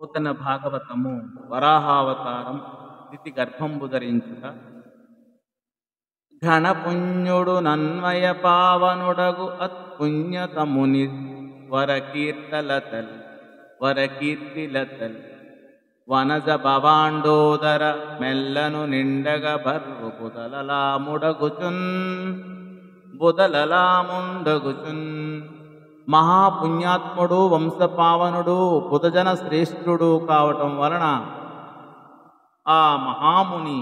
పోతన భాగవతము వరాహావతారం స్థితి గర్భంబు ధరించుట ఘనపుణ్యుడు నన్వయ పావనుడగు అత్పుణ్యతముని వరకీర్తిలతల్ వనజ భవాండోదర మెల్లను నిండగ బర్రు బుదలలాముండగుచున్ మహాపుణ్యాత్ముడు వంశపావనుడు బుధజన శ్రేష్ఠుడు కావటం వలన ఆ మహాముని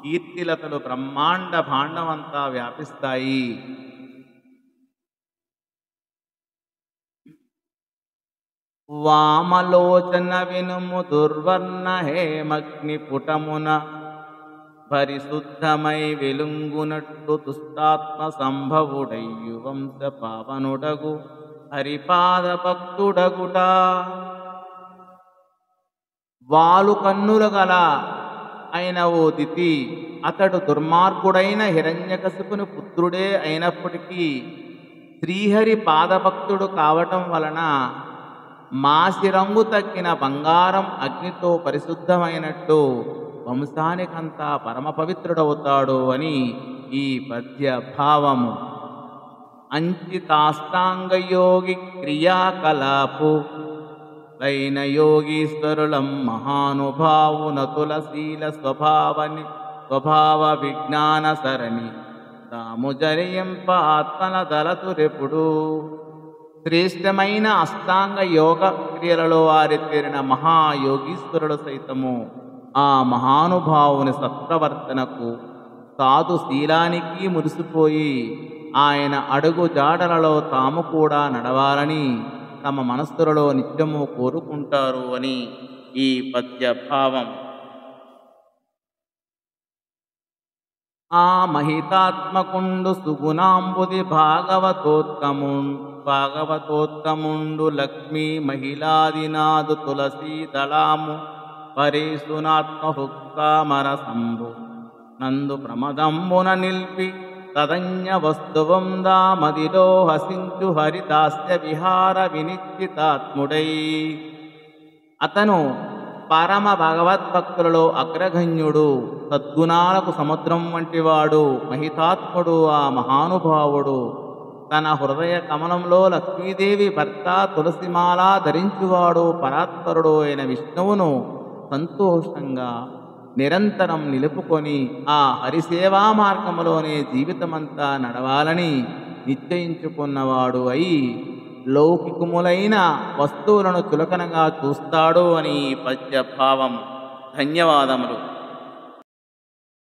కీర్తిలతలు బ్రహ్మాండ భాండమంతా వ్యాపిస్తాయి. వామలోచన వినుము దుర్వర్ణ హేమగ్ని పుటమున పరిశుద్ధమై వెలుంగునట్టు దుష్టాత్మ సంభవుడయ్యు వంశ పావనుడగు హరిపాద భక్తుడగుట. వాలు కన్నుల గల అయిన ఓ దితి, అతడు దుర్మార్గుడైన హిరణ్యకశిపుని పుత్రుడే అయినప్పటికీ శ్రీహరి పాదభక్తుడు కావటం వలన మాసి రంగు తక్కిన బంగారం అగ్నితో పరిశుద్ధమైనట్టు వంశానికంతా పరమ పవిత్రుడవుతాడు అని ఈ పద్య భావము. అంచితాష్టాంగయోగి క్రియాకలాపు లైన యోగీశ్వరులం మహానుభావున తులశీల స్వభావ విజ్ఞాన సరణి తాము జరియంప ఆత్మల దళతురెప్పుడు. శ్రేష్టమైన అష్టాంగ యోగ క్రియలలో ఆరితేరిన మహాయోగీశ్వరుడు సైతము ఆ మహానుభావుని సత్ప్రవర్తనకు సాధు శీలానికి మురిసిపోయి ఆయన అడుగు జాడలలో తాము కూడా నడవాలని తమ మనస్సులలో నిత్యము కోరుకుంటారు అని ఈ పద్య భావం. ఆ మహితాత్మకుండు సుగుణాంబుది భాగవతోత్తముండు లక్ష్మీ మహిళాదినాదు తులసీ దళాము పరేశునాత్మహుక్తామర సంభు నందు ప్రమదంబున నిల్పి తదన్య వస్తువం దామదిలో హసించు హరిదాస్య విహార వినిశ్చితాత్ముడై. అతను పరమ భగవద్భక్తులలో అగ్రగణ్యుడు, సద్గుణాలకు సముద్రం వంటివాడు, మహితాత్ముడు. ఆ మహానుభావుడు తన హృదయ కమలంలో లక్ష్మీదేవి భర్త తులసిమాల ధరించువాడు పరాత్పరుడు అయిన విష్ణువును సంతోషంగా నిరంతరం నిలుపుకొని ఆ హరిసేవా మార్గములోనే జీవితమంతా నడవాలని నిశ్చయించుకున్నవాడు అయి లౌకికములైన వస్తువులను చులకనగా చూస్తాడు అని పద్య భావం. ధన్యవాదములు.